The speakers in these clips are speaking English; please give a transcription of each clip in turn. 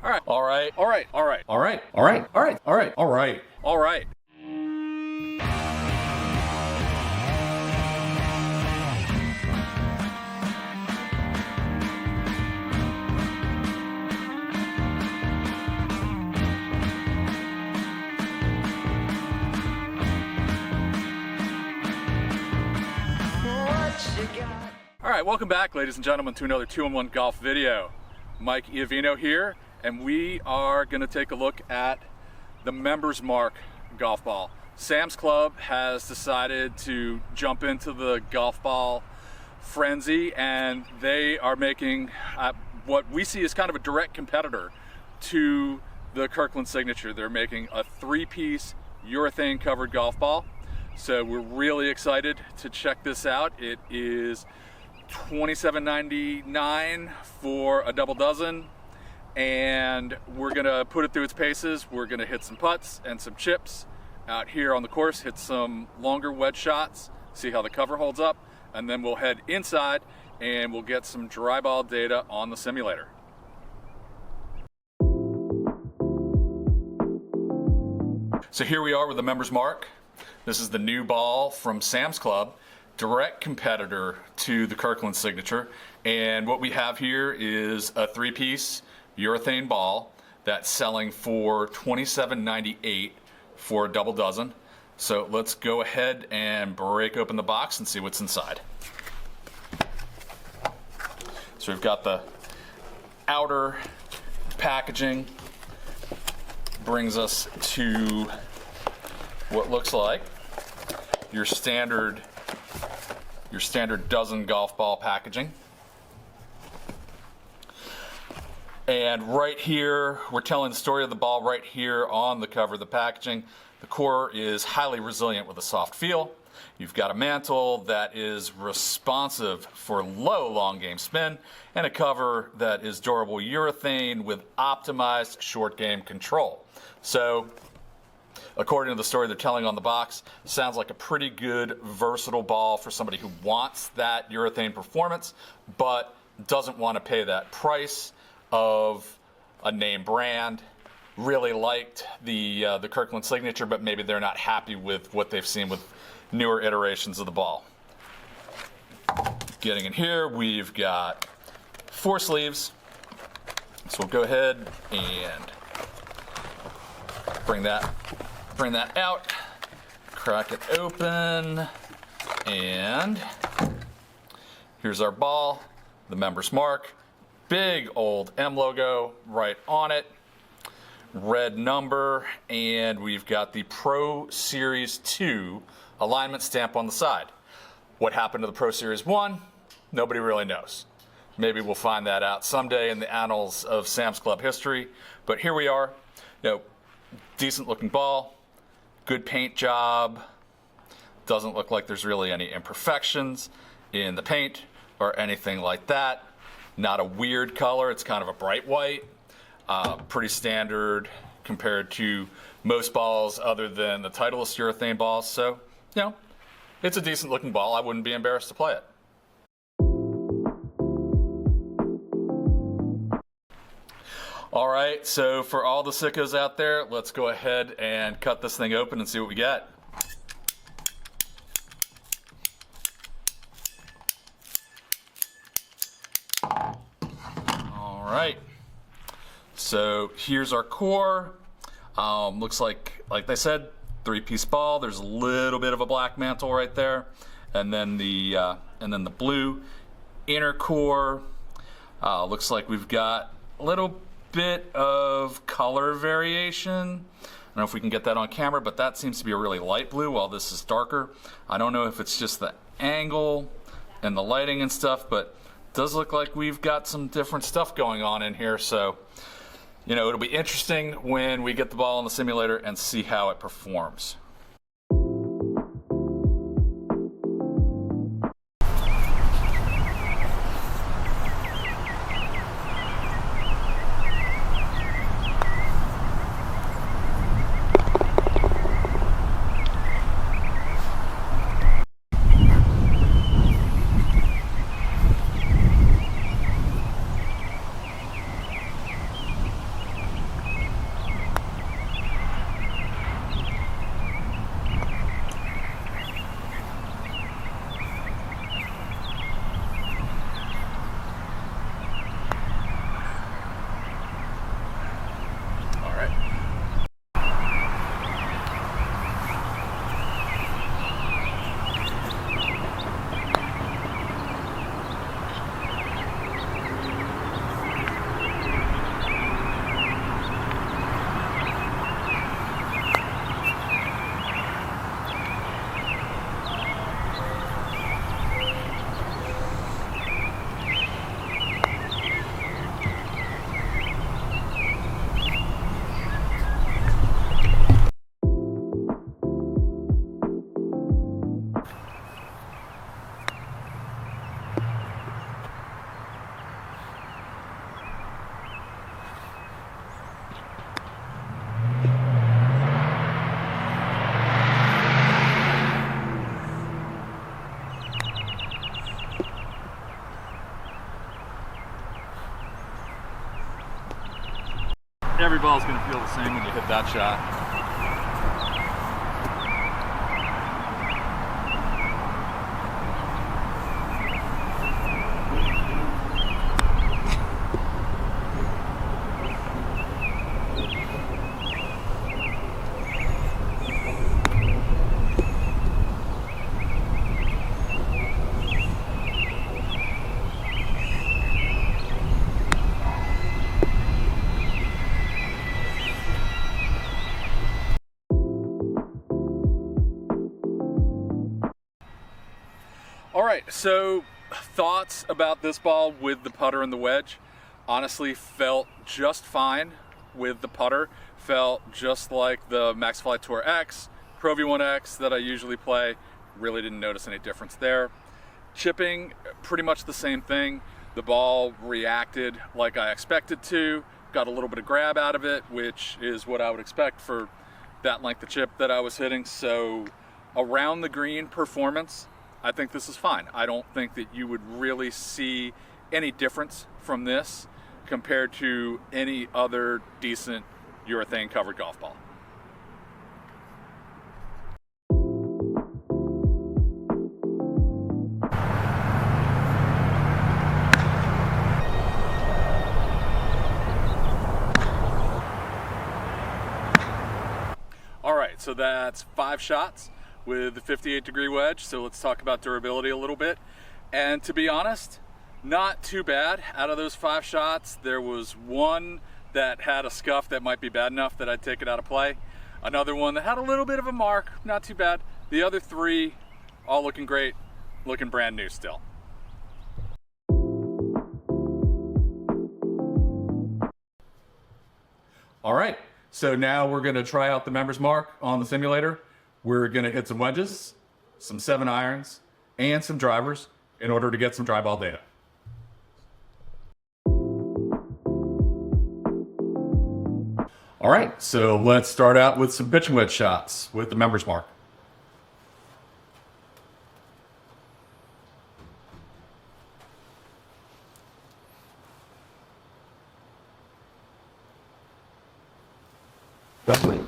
All right. All right. All right. All right. All right. All right. All right. All right. All right. All right. All right, welcome back, ladies and gentlemen, to another 2-in-1 golf video. Mike Iovino here, and we are going to take a look at the Members Mark golf ball. Sam's Club has decided to jump into the golf ball frenzy, and they are making what we see as kind of a direct competitor to the Kirkland Signature. They're making a 3-piece urethane covered golf ball. So we're really excited to check this out. It is $27.99 for a double dozen, and we're gonna put it through its paces. We're gonna hit some putts and some chips out here on the course, hit some longer wedge shots, see how the cover holds up, and then we'll head inside and we'll get some dry ball data on the simulator. So here we are with the Members Mark. This is the new ball from Sam's Club, direct competitor to the Kirkland Signature. And what we have here is a 3-piece urethane ball that's selling for $27.98 for a double dozen. So let's go ahead and break open the box and see what's inside. So we've got the outer packaging, brings us to what looks like your standard dozen golf ball packaging. And right here, we're telling the story of the ball right here on the cover of the packaging. The core is highly resilient with a soft feel. You've got a mantle that is responsive for low long game spin, and a cover that is durable urethane with optimized short game control. So, according to the story they're telling on the box, sounds like a pretty good, versatile ball for somebody who wants that urethane performance, but doesn't want to pay that price of a name brand. Really liked the Kirkland Signature, but maybe they're not happy with what they've seen with newer iterations of the ball. Getting in here, we've got 4 sleeves. So we'll go ahead and bring that out, crack it open, and here's our ball, the Members Mark, big old M logo right on it, red number, and we've got the Pro Series 2 alignment stamp on the side. What happened to the Pro Series 1? Nobody really knows. Maybe we'll find that out someday in the annals of Sam's Club history, but here we are. Decent looking ball, good paint job, doesn't look like there's really any imperfections in the paint or anything like that. Not a weird color, it's kind of a bright white, pretty standard compared to most balls other than the Titleist urethane balls. So, it's a decent looking ball. I wouldn't be embarrassed to play it. All right, so for all the sickos out there, let's go ahead and cut this thing open and see what we get. All right, so here's our core. Looks like they said, 3-piece ball. There's a little bit of a black mantle right there, and then the blue inner core. Looks like we've got a little bit of color variation. I don't know if we can get that on camera, but that seems to be a really light blue while this is darker. I don't know if it's just the angle and the lighting and stuff, but it does look like we've got some different stuff going on in here. So, it'll be interesting when we get the ball in the simulator and see how it performs. every ball is going to feel the same when you hit that shot. All right, so thoughts about this ball with the putter and the wedge. Honestly, felt just fine with the putter. Felt just like the Maxfly Tour X, Pro V1X that I usually play. Really didn't notice any difference there. Chipping, pretty much the same thing. The ball reacted like I expected to. Got a little bit of grab out of it, which is what I would expect for that length of chip that I was hitting. So around the green performance, I think this is fine. I don't think that you would really see any difference from this compared to any other decent urethane covered golf ball. All right, so that's 5 shots with the 58-degree wedge. So let's talk about durability a little bit. And to be honest, not too bad. Out of those 5 shots, there was one that had a scuff that might be bad enough that I'd take it out of play. Another one that had a little bit of a mark, not too bad. The other 3, all looking great, looking brand new still. All right, so now we're gonna try out the Members Mark on the simulator. We're gonna hit some wedges, some 7-irons, and some drivers in order to get some dry ball data. All right, so let's start out with some pitch and wedge shots with the Members Mark. Definitely.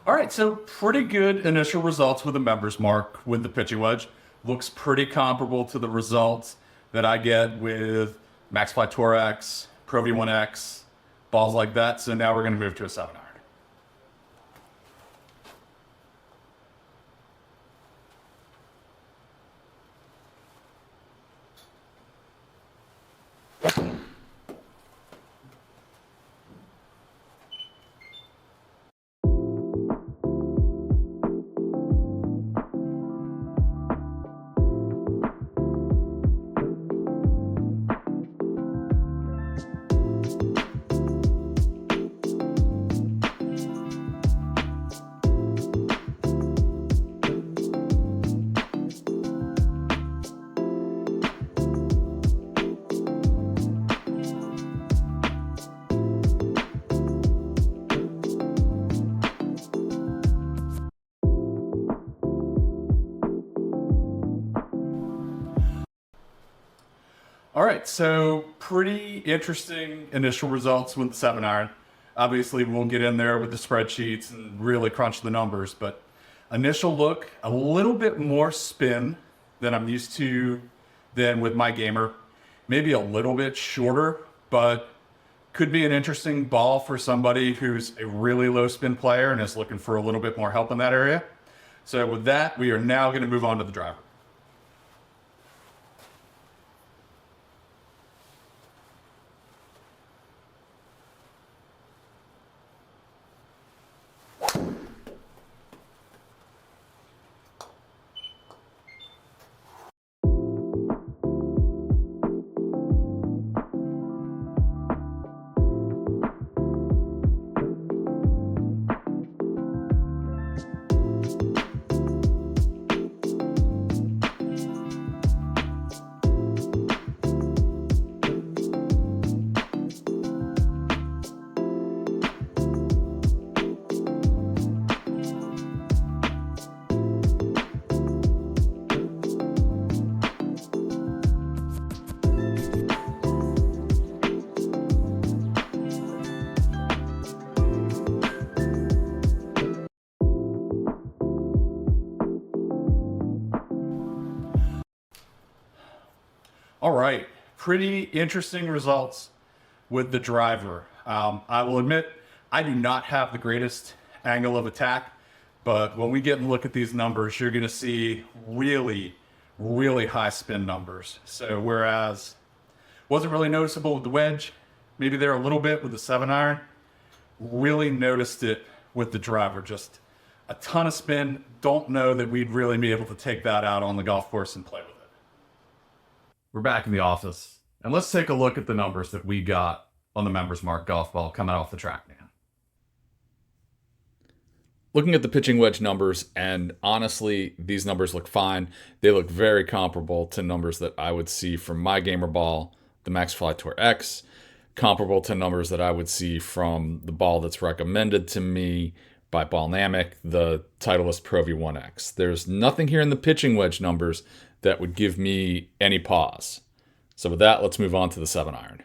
All right, so pretty good initial results with the Members Mark with the pitching wedge. Looks pretty comparable to the results that I get with Maxfly Tour X, Pro V1X, balls like that. So now we're gonna move to a 7-iron. All right, so pretty interesting initial results with the 7-iron. Obviously, we'll get in there with the spreadsheets and really crunch the numbers, but initial look, a little bit more spin than I'm used to than with my gamer. Maybe a little bit shorter, but could be an interesting ball for somebody who's a really low spin player and is looking for a little bit more help in that area. So with that, we are now going to move on to the driver. All right, pretty interesting results with the driver. I will admit, I do not have the greatest angle of attack, but when we get and look at these numbers, you're gonna see really, really high spin numbers. So whereas wasn't really noticeable with the wedge, maybe there a little bit with the 7-iron, really noticed it with the driver. Just a ton of spin. Don't know that we'd really be able to take that out on the golf course and play with it. We're back in the office, and let's take a look at the numbers that we got on the Members Mark golf ball coming off the track now. Looking at the pitching wedge numbers, and honestly, these numbers look fine. They look very comparable to numbers that I would see from my gamer ball, the MaxFly Tour X, comparable to numbers that I would see from the ball that's recommended to me by Ballnamic, the Titleist Pro V1X. There's nothing here in the pitching wedge numbers that would give me any pause. So with that, let's move on to the 7-iron.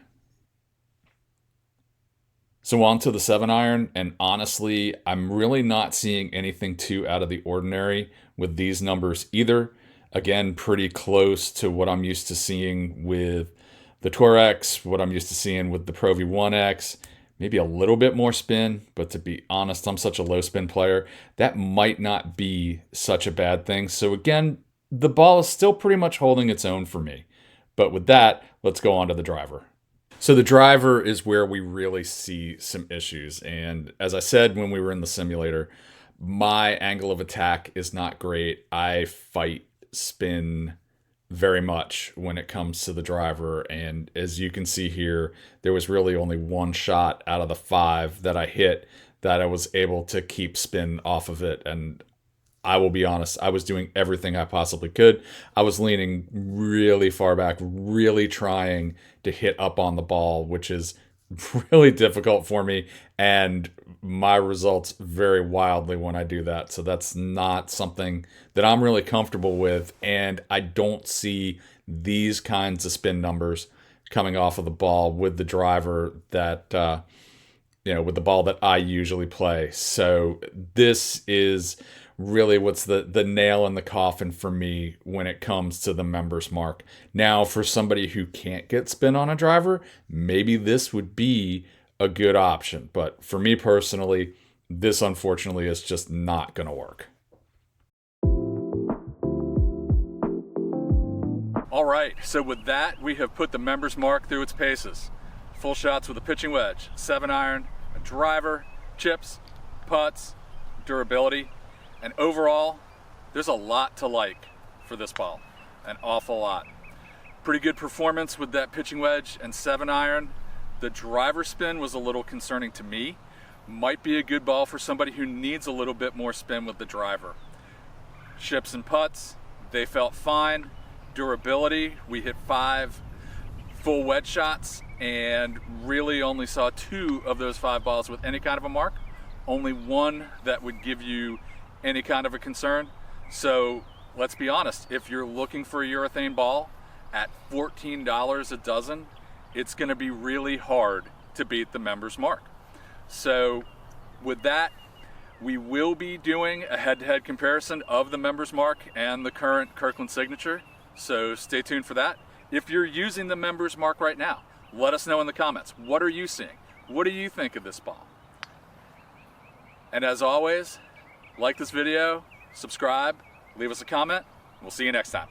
So on to the 7-iron, and honestly, I'm really not seeing anything too out of the ordinary with these numbers either. Again, pretty close to what I'm used to seeing with the Tour X, what I'm used to seeing with the Pro V1X. Maybe a little bit more spin, but to be honest, I'm such a low spin player, that might not be such a bad thing. So again, the ball is still pretty much holding its own for me. But with that, let's go on to the driver. So the driver is where we really see some issues. And as I said when we were in the simulator, my angle of attack is not great. I fight spin very much when it comes to the driver. And as you can see here, there was really only one shot out of the 5 that I hit that I was able to keep spin off of it. And I will be honest, I was doing everything I possibly could. I was leaning really far back, really trying to hit up on the ball, which is really difficult for me. And my results vary wildly when I do that. So that's not something that I'm really comfortable with. And I don't see these kinds of spin numbers coming off of the ball with the driver that, with the ball that I usually play. So this is really what's the nail in the coffin for me when it comes to the Members Mark. Now, for somebody who can't get spin on a driver, maybe this would be a good option. But for me personally, this unfortunately is just not going to work. All right, so with that, we have put the Members Mark through its paces. Full shots with a pitching wedge, 7-iron, a driver, chips, putts, durability. And overall, there's a lot to like for this ball, an awful lot. Pretty good performance with that pitching wedge and 7-iron. The driver spin was a little concerning to me. Might be a good ball for somebody who needs a little bit more spin with the driver. Chips and putts, they felt fine. Durability, we hit 5 full wedge shots and really only saw 2 of those 5 balls with any kind of a mark. Only 1 that would give you any kind of a concern. So let's be honest, if you're looking for a urethane ball at $14 a dozen, it's going to be really hard to beat the Members Mark. So with that, we will be doing a head-to-head comparison of the Members Mark and the current Kirkland Signature. So stay tuned for that. If you're using the Members Mark right now, let us know in the comments. What are you seeing? What do you think of this ball? And as always, like this video, subscribe, leave us a comment. We'll see you next time.